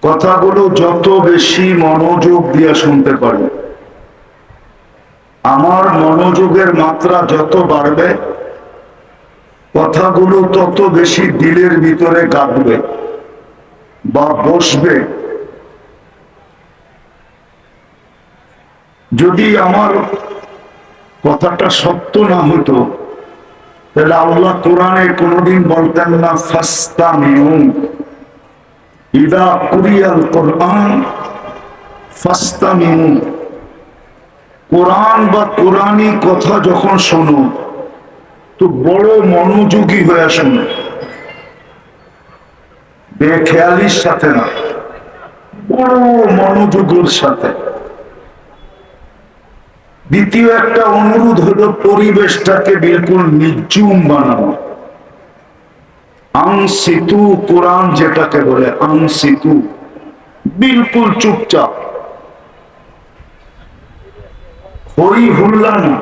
কথাগুলো যত বেশি মনোযোগ দিয়ে শুনতে পারি, আমার মনোযোগের মাত্রা যত বাড়বে, কথাগুলো তত বেশি দিলের ভিতরে গাঁথবে বা বসবে। যদি আমার কথাটা সত্য না হতো, তাহলে আল্লাহ কোরআনে কোনদিন বলতেন না ফাস্তামিউ ইযা কুরিয়াল কোরআন ফাস্তামিউ। কোরআন বা কোরআনী কথা যখন শোনো তো বড় মনোযোগী হয়ে শোনো, বেখেয়ালির সাথে না, বড় মনোযোগের সাথে। দ্বিতীয় একটা অনুরোধ হলো পরিবেশটাকে বিলকুল নির্জুম বানানো। আনসিতু, কোরআন যেটাকে বলে আনসিতু, বিলকুল চুপচাপ, হই হুল্লা না।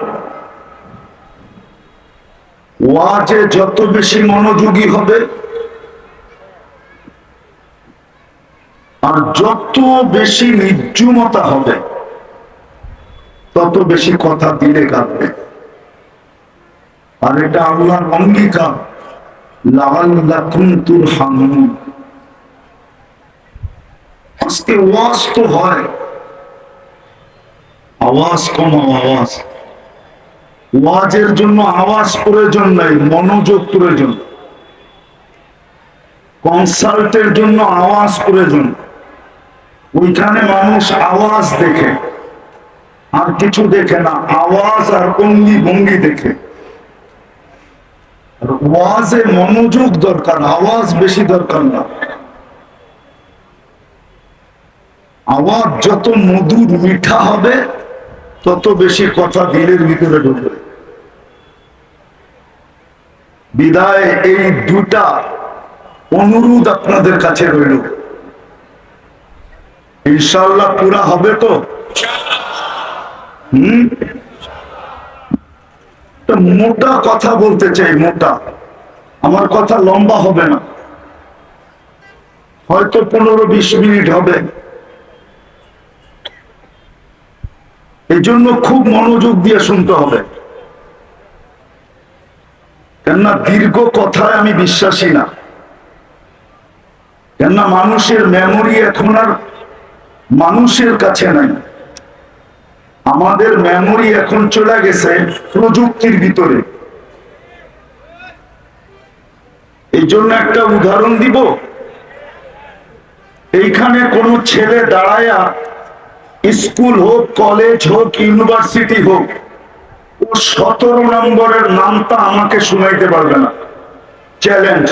ওয়াজে যত বেশি মনোযোগী হবে আর যত বেশি নির্জুমতা হবে, তত বেশি কথা দিলে কাঁদবে। আর এটা আল্লাহর অঙ্গীকার, লাআল্লাকুম তুরহামুন। আজকে ওয়াজ তো হয়, আওয়াজ কমাও, আওয়াজ। ওয়াজের জন্য আওয়াজ প্রয়োজন নাই, মনোযোগ প্রয়োজন। কনসার্টের জন্য আওয়াজ প্রয়োজন, ওইখানে মানুষ আওয়াজ দেখে, আর কিছু দেখে না, আওয়াজ আর অঙ্গি ভঙ্গি দেখে। ওয়াজে মনোযোগ দরকার, আওয়াজ বেশি দরকার না। আওয়াজ যত মধুর মিঠা হবে, তত বেশি কথা দিলের ভিতরে ঢুকবে। বিদায় এই দুটা অনুরোধ আপনাদের কাছে রইল। ইনশাআল্লাহ পুরা হবে তো? মোটা কথা বলতে চাই, মোটা। আমার কথা লম্বা হবে না, হয়তো 15-20 মিনিট হবে। এই জন্য খুব মনোযোগ দিয়ে শুনতে হবে, কেননা দীর্ঘ কথায় আমি বিশ্বাসী না। কেননা মানুষের মেমোরি এখন আর মানুষের কাছে নাই। আমাদের মেমোরি এখন চলে গেছে প্রযুক্তির ভিতরে। এই জন্য একটা উদাহরণ দিব। এইখানে কোন ছেলে দাঁড়ায়া, স্কুল হোক, কলেজ হোক, ইউনিভার্সিটি হোক, ও 17 নম্বরের নামটা আমাকে শুনাইতে পারবে না। চ্যালেঞ্জ,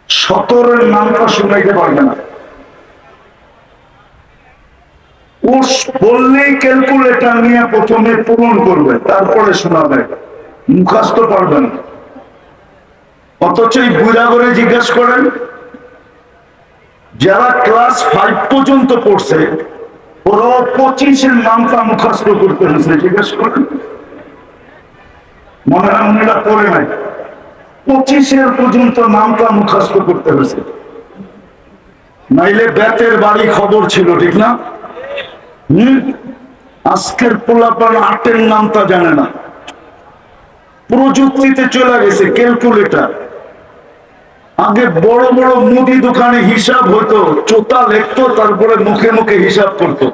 17-এর নামটা শুনাইতে পারবে না। ও বললেই ক্যালকুলেটর নিয়ে প্রথমে পূরণ করবে, তারপরে শোনাবে, মুখস্থ পারবে না। অথচ এই বুড়া করে জিজ্ঞাসা করেন, যারা ক্লাস 5 পর্যন্ত পড়ছে, ওরা 25-এর নামটা মুখস্থ করতে হয়েছে। জিজ্ঞাসা করেন, মনে হয় উনিরা পড়ে নাই। 25-এর পর্যন্ত নামটা মুখস্থ করতে হয়েছে, নাইলে বেতের বাড়ি খবর ছিল, ঠিক না? আজকের পোলাপান 8-এর নামটা জানে না। প্রযুক্তিতে চলে গেছে ক্যালকুলেটর। আগে বড় বড় মুদি দোকানে হিসাব হতো, চোতা লিখতো, তারপরে মুখে মুখে হিসাব করতো।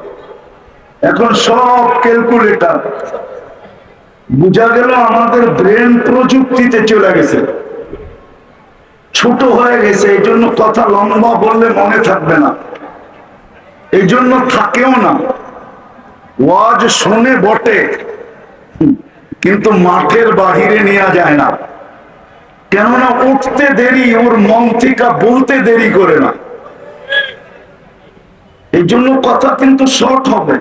এখন সব ক্যালকুলেটর। বুঝা গেল আমাদের ব্রেন প্রযুক্তিতে চলে গেছে, ছোট হয়ে গেছে। এই জন্য কথা লম্বা বললে মনে থাকবে না, এই জন্য থাকেও না। ওয়াজ শুনে বটে, কিন্তু মাঠের বাহিরে নেওয়া যায় না। কেননা উঠতে দেরি, ওর মন থেকে বলতে দেরি করে না। এই জন্য কথা কিন্তু শর্ট হবে,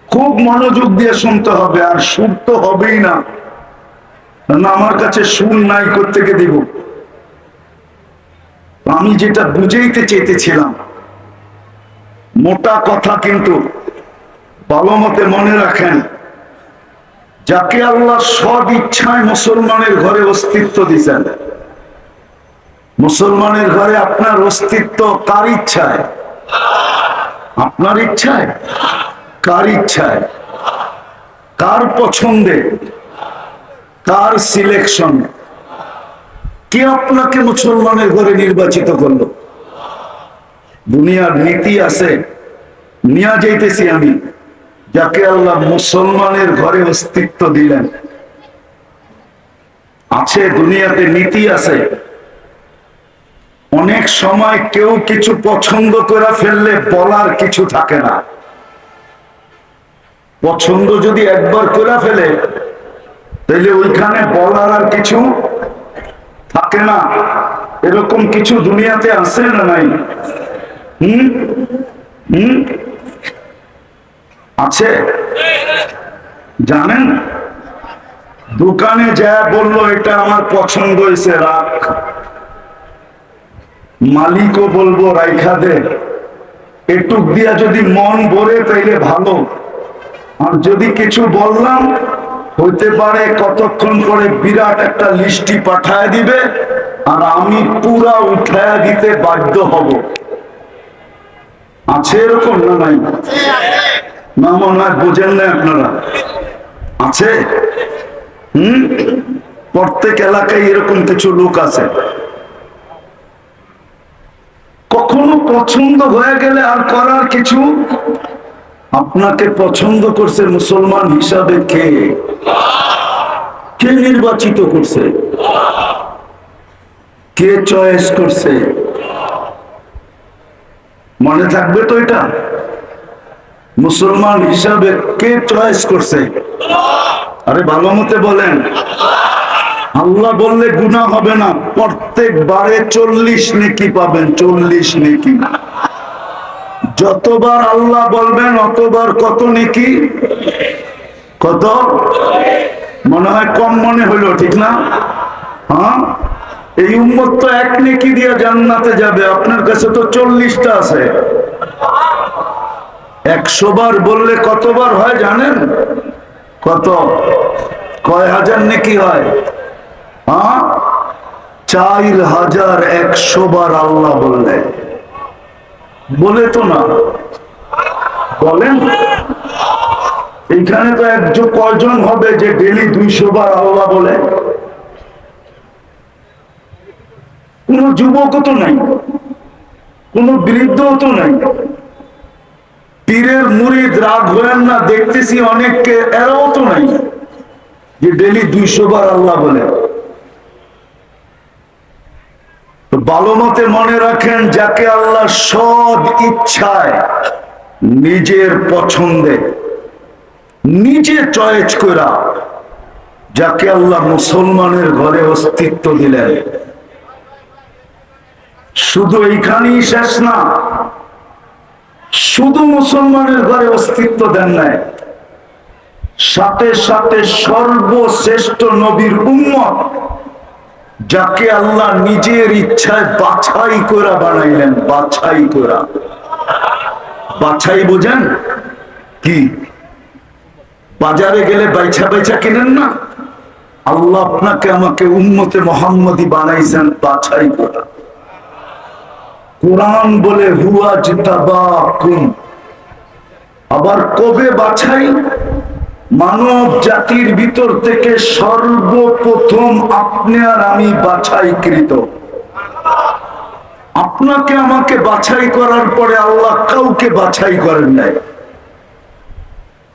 খুব মনোযোগ দিয়ে শুনতে হবে। আর সুর তো হবেই না, আমার কাছে সুর নাই কোত্থেকে দিব। আমি যেটা বুঝাইতে চেয়েছিলাম, মোটা কথা কিন্তু ভালো মতে মনে রাখেন, যাকে আল্লাহ সদ ইচ্ছায় মুসলমানের ঘরে অস্তিত্ব দিয়েছেন, মুসলমানের ঘরে আপনার অস্তিত্ব কার ইচ্ছায়? আপনার ইচ্ছায়? কার ইচ্ছায়? কার পছন্দে? Car selection? কে আপনাকে মুসলমানের ঘরে নির্বাচিত করলো? দুনিয়ার নীতি আছে, নিয়ে যাইতেছি আমি, যাকে আল্লাহ মুসলমানের ঘরে অস্তিত্ব দিলেন। আছে দুনিয়াতে নীতি আছে। অনেক সময় কেউ কিছু পছন্দ করে ফেললে বলার কিছু থাকে না। পছন্দ যদি একবার করে ফেলে তাহলে ওইখানে বলার আর কিছু থাকে না। এরকম কিছু দুনিয়াতে আছে না নাই? আছে। জানেন, দোকানে যা বললো এটা আমার পছন্দ হয়েছে, রাখ। মালিকও বলবো রাইখা দে। এটুক দিয়া যদি মন ভরে তাইলে ভালো। আর যদি কিছু বললাম, হইতে পারে কতক্ষণ পরে বিরাট একটা লিস্টি পাঠায় দিবে আর আমি পুরা উঠায়া দিতে বাধ্য হব। আছে এরকম না নাই? না মনে হয় বোঝেন না আপনারা। আছে। প্রত্যেক এলাকায় এরকম কিছু লোক আছে। কখনো পছন্দ হয়ে গেলে আর করার কিছু। আপনাকে পছন্দ করছে মুসলমান হিসাবে কে? কে নির্বাচিত করছে? কে চয়েস করছে? মনে থাকবে তো এটা? মুসলমান হিসাবে কে চয়েস করছে? আরে ভালো মতে বলেন। আল্লাহ বললে গুনাহ হবে না, প্রত্যেকবারে 40 নেকি পাবেন। 40 নেকি। যতবার আল্লাহ বলবেন অতবার কত নেকি? কত? মনে হয় কম মনে হইলো, ঠিক না? হ্যাঁ, এই উম্মত তো 1 নেকি দিয়ে জান্নাতে যাবে, আপনার কাছে তো 40টা আছে। 100 বার বললে কতবার হয় জানেন? কত? কয় হাজার নেকি হয়? 4100 বার আল্লাহ বললে। বলে তো না, বলেন। এইখানে তো একজন কয়জন হবে যে ডেলি 200 বার আল্লাহ বলে? কোন যুবকও তো নাই, কোন বৃদ্ধও তো নাই। পীরের মুরিদ রাগ হলেন না, দেখতেছি অনেককে, এরাও তো নাই যে ডেলি 200 বার আল্লাহ বলে। ভালো মতে মনে রাখেন, যাকে আল্লাহ সৎ ইচ্ছায় নিজের পছন্দে নিজে চয়েস করা, যাকে আল্লাহ মুসলমানের ঘরে অস্তিত্ব দিলেন, শুধু এইখানেই শেষ না, শুধু মুসলমানের ঘরে অস্তিত্ব দেন নাই, সাথে সাথে সর্বশ্রেষ্ঠ নবীর উম্মত, যাকে আল্লাহ নিজের ইচ্ছায় বাছাই করা বানাইলেন। বাছাই করা। বাছাই বোঝেন কি? বাজারে গেলে বাইছা বাইছা কিনেন না? আল্লাহ আপনাকে আমাকে উম্মতে মুহাম্মদী বানাইছেন বাছাই করা। কোরআন বলে হুয়া জিতাবাকুম। আবার কবে বাছাই? মানব জাতির ভিতর থেকে সর্বপ্রথম আপনি আর আমি বাছাইকৃত। আপনাকে আমাকে বাছাই করার পরে আল্লাহ কাউকে বাছাই করেন নাই।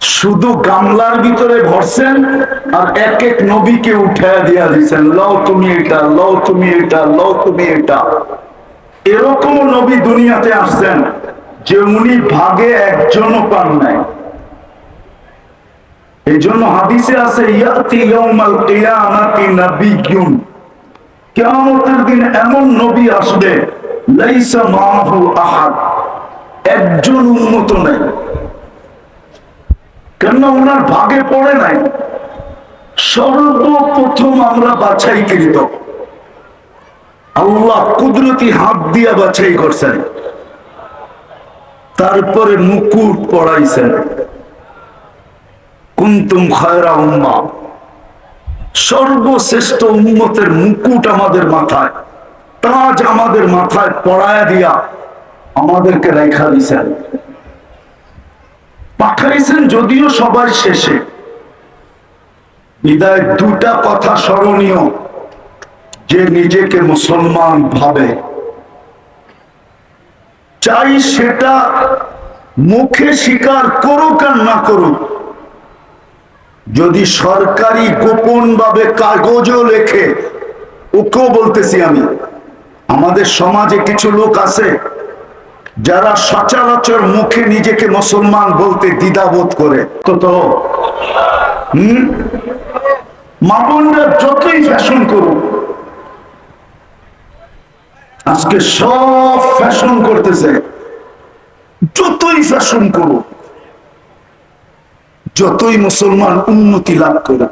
শুধু গামলার ভিতরে ভরছেন আর এক এক নবীকে উঠায় দিয়া দিচ্ছেন, লও তুমি এটা, লও তুমি এটা, লও তুমি এটা। এরকম নবী দুনিয়াতে আসছেন যে উনি ভাগে একজনও পান নাই। এই জন্য হাদিসে আছে, ইয়াতি ইয়াউমাল কিয়ামাতি নাবিয়্যুন, কিয়ামতের দিন এমন নবী আসবে, লাইসা মাহু আহাদ, একজন উম্মত নাই। কেন? ওনার ভাগে পড়ে নাই। সর্বপ্রথম আমরা বাছাইকৃত। আল্লাহ কুদরতি হাত দিয়া বাছাই করছেন, তারপরে মুকুট পড়াইছেন। কুনতুম খায়রা উম্মাহ, সর্বশ্রেষ্ঠ উম্মতের মুকুট আমাদের মাথায়। তাজ আমাদের মাথায় পড়ায় দিয়া আমাদেরকে রেখা দিয়েছেন, পাঠাইছেন যদিও সবার শেষে। বিদায় দুটা কথা স্মরণীয়, যে নিজেকে মুসলমান ভাবে, চাই সেটা মুখে স্বীকার করুক আর না করুক, যদি সরকারি গোপন ভাবে কাগজও লেখে, ওকেও বলতেছি আমি, আমাদের সমাজে কিছু লোক আছে যারা সচরাচর মুখে নিজেকে মুসলমান বলতে দ্বিধাবোধ করে। তো মা বোনরা যতই ফ্যাশন করুক, আজকে সব ফ্যাশন করতেছে, যতই ফ্যাশন করুক, যতই মুসলমান উন্নতি লাভ করে,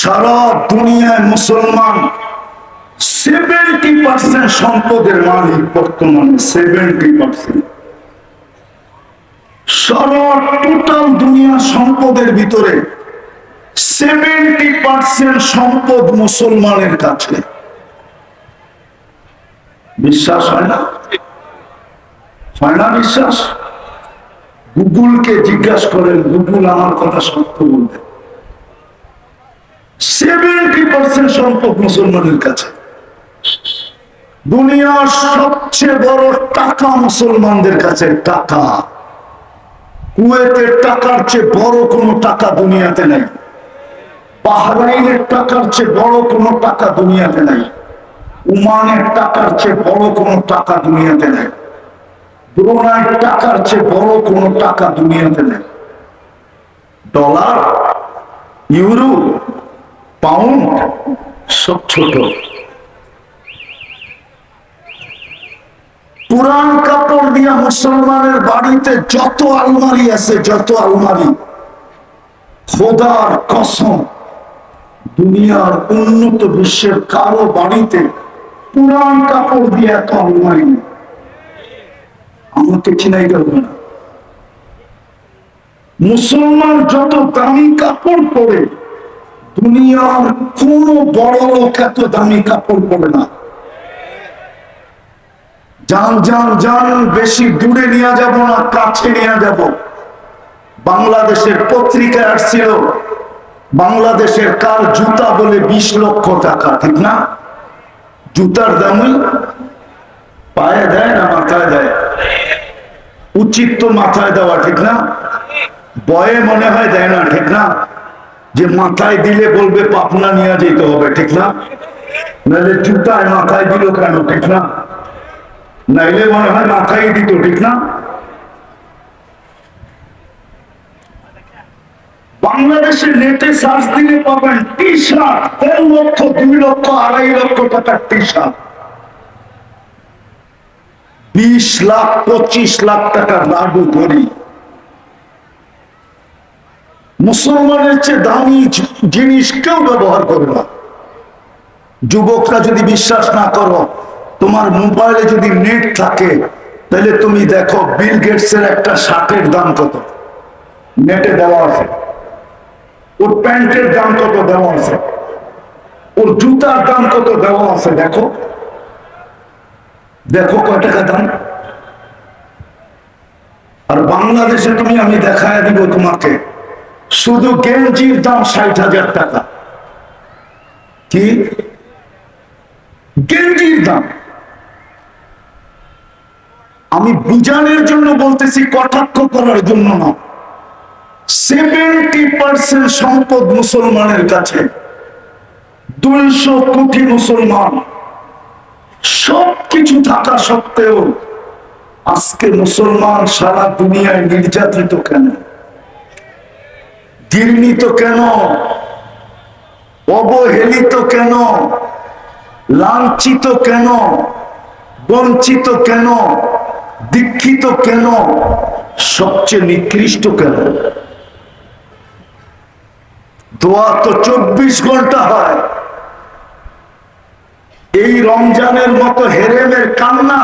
সারা দুনিয়ায় মুসলমান 70% সম্পদের মালিক বর্তমানে। 70% সারা টোটাল দুনিয়া সম্পদের ভিতরে 70% সম্পদ মুসলমানের কাছে। বিশ্বাস হয় না? হয় না বিশ্বাস? গুগলকে জিজ্ঞাসা করেন, গুগল আমার কথা সত্য বলবে। 70% সম্পদ মুসলমানের কাছে। দুনিয়ার সবচেয়ে বড় টাকা মুসলমানদের কাছে। টাকা, কুয়েতের টাকার চেয়ে বড় কোনো টাকা দুনিয়াতে নাই, বাহরাইনের টাকার চেয়ে বড় কোনো টাকা দুনিয়াতে নাই, ওমানের টাকার চেয়ে বড় কোনো টাকা দুনিয়াতে নাই, ব্রুনাইয়ের টাকার চেয়ে বড় কোনো টাকা দুনিয়াতে নেই। ডলার, ইউরো, পাউন্ড সব ছোট। পুরান কাপড় দিয়া মুসলমানের বাড়িতে যত আলমারি আছে, যত আলমারি, খোদার কসম দুনিয়ার উন্নত বিশ্বের কারো বাড়িতে পুরান কাপড় দিয়ে এত আলমারি আমাকে চিনাই করবে না। মুসলমান যত দামি কাপড় পরে, দুনিয়ার কোন বড় লোক এত দামি কাপড় পরে না। যান যান যান, বেশি দূরে নিয়ে যাব না, কাছে নিয়ে যাব। বাংলাদেশের পত্রিকায় আসছিল, বাংলাদেশের কার জুতা বলে 20 লক্ষ টাকা, ঠিক না? জুতার দামই পায়ে দেয় না মাথায় দেয়? উচিত তো মাথায় দেওয়া, ঠিক না? বয়ে মনে হয় দেয় না, ঠিক না? যে মাথায় দিলে বলবে পাবনা নিয়ে যেতে হবে, ঠিক না? নাহলে জুতায় মাথায় দিল কেন, ঠিক না? নাইলে মনে হয় মাথায় দিত, ঠিক না? বাংলাদেশের নেটে সার্চ দিলে পাবেন টি শার্ট 1 লক্ষ, 2 লক্ষ, 2.5 লক্ষ টাকার টি শার্ট, 20 লাখ 25 লাখ টাকার লাডু করি। মুসলমানের চেয়ে দামি জিনিস কেউ ব্যবহার করে না। যুবকরা যদি বিশ্বাস না করো, তোমার মোবাইলে যদি নেট থাকে, তাহলে তুমি দেখো বিল গেটসের একটা শার্টের দাম কত, নেটে দেওয়া আছে। ওর প্যান্টের দাম কত দেওয়া আছে, ওর জুতার দাম কত দেওয়া আছে। দেখো দেখো কয় টাকা দাম। আর বাংলাদেশে তুমি, আমি দেখায় দিব তোমাকে, শুধু গেঞ্জির দাম 60,000 টাকা। কি গেঞ্জির দাম? আমি বুঝানোর জন্য বলতেছি, কটাক্ষ করার জন্য না। 70% সম্পদ মুসলমানের কাছে। 200 কোটি মুসলমান, সবকিছু থাকা সত্ত্বেও আজকে মুসলমান সারা দুনিয়ায় নির্যাতিত কেন, ঘৃণিত কেন, অবহেলিত কেন, লাঞ্ছিত কেন, বঞ্চিত কেন, দীক্ষিত কেন, সবচেয়ে নিকৃষ্ট কেন? দোয়া তো 24 ঘন্টা হয়। এই রমজানের মতো হেরেমের কান্না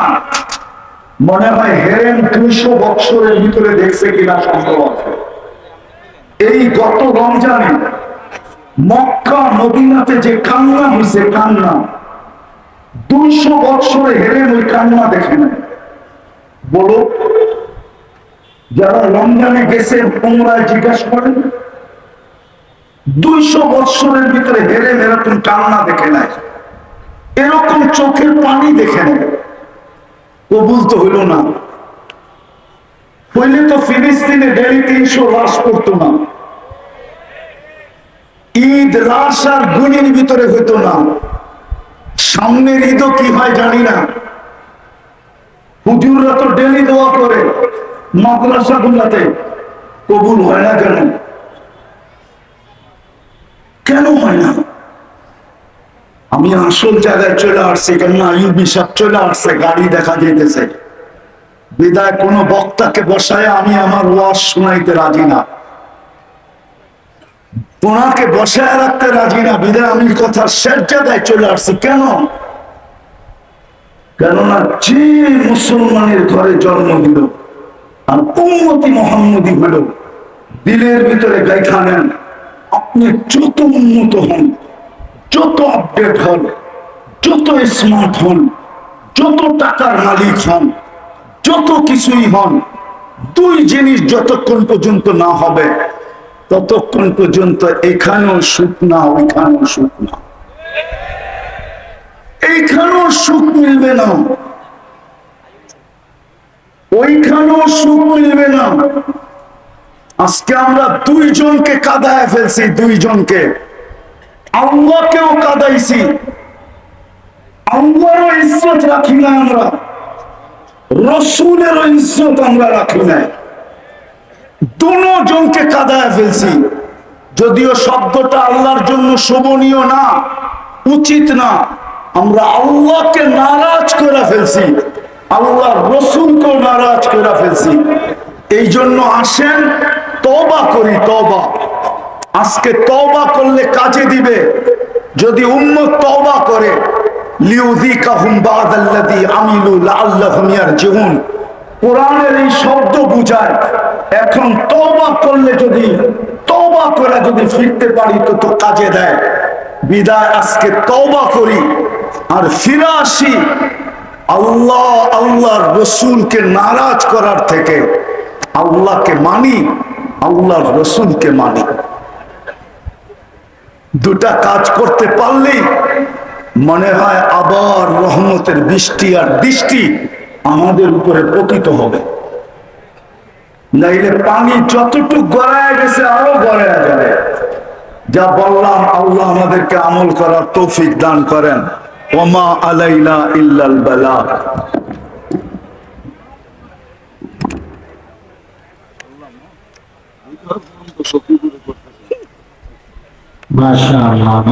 মনে হয় হেরেম 200 বছরের ভিতরে দেখছে কিনা সন্দেহ আছে। এই গত রমজানে মক্কা মদিনাতে যে কান্না হয়েছে, কান্না 200 বছরে হেরে ওই কান্না দেখে না। বলো, যারা রমজানে গেছে উমরায় জিজ্ঞাসা করেন, 200 বছরের ভিতরে হেরে এরকম কান্না দেখে নাই, এরকম চোখের পানি দেখে নেয়। কবুল তো হইল না। হইলে তো ফিলিস্তিনে ডেলি 300 লাশ পড়তো না, ঈদ লাশ আর গুণের ভিতরে হইতো না। সামনের ঈদও কি হয় জানি না। হুজুররা তো ডেলি দোয়া করে মাদ্রাসা গুলাতে, কবুল হয় না কেন? কেন হয় না? আমি আসল জায়গায় চলে আসছি, কেন আইয়ুবী সাহেব চলে আসছে, গাড়ি দেখা যেতেছে। বিদায় কোন বক্তাকে বসায় আমি আমার ওয়াজ শোনাইতে রাজি না, ওনাকে বসায় রাখতে রাজি না। বিদায় আমি কথা শেষ জায়গায় চলে আসছি। কেন? কেননা যে মুসলমানের ঘরে জন্ম দিল আর উম্মতি মুহাম্মদী হল, দিলের ভিতরে গাইখা নেন, আপনি যত উন্নত হন, যত আপডেট হন, যত স্মার্ট হন, যত টাকার মালিক হন, যত কিছুই হন, দুই জিনিস যতক্ষণ পর্যন্ত না হবে ততক্ষণ পর্যন্ত এখানেও সুখ না, ওইখানেও সুখ না। এইখানেও সুখ মিলবে না, ওইখানেও সুখ মিলবে না। আজকে আমরা দুইজনকে কাঁদায় ফেলছি, দুইজনকে, আল্লাহকেও কাঁদাইছি। আল্লাহরও ইজ্জত রাখি না আমরা, রসুলেরও ইজ্জত আমরা রাখি না, দুজনকে কাঁদায় ফেলছি। যদিও শব্দটা আল্লাহর জন্য শোভনীয় না, উচিত না, আমরা আল্লাহকে নারাজ করে ফেলছি, আল্লাহ রসুলকেও নারাজ করে ফেলছি। এই জন্য আসেন তওবা করি, তওবা। আজকে তওবা করলে কাজে দিবে। যদি উম্মত তওবা করে, লিউযিকাহুম বা'দাল্লাযী আমিলু লাআল্লাহুম ইয়ারজিউন, কোরআনের এই শব্দ বুঝায়। এখন তওবা করলে, যদি তওবা করে যদি ফিরতে পারি তো কাজে দেয়। বিদায় আজকে তওবা করি আর ফিরে আসি আল্লাহ আল্লাহর রসুলকে নারাজ করার থেকে। আল্লাহকে মানি, আল্লাহর রসুলকে মানি। দুটা কাজ করতে পারলেই মনে হয় আবার রহমতের বৃষ্টি আর দৃষ্টি আমাদের উপরে পতিত হবে। নাইলে পানি যতটুকু গড়ায় গেছে আরো গড়ায় যাবে। যা বললাম, আল্লাহ আমাদেরকে আমল করার তৌফিক দান করেন। ওমা আলাইনা ইল্লাল বালাগ। মাশাআল্লাহ।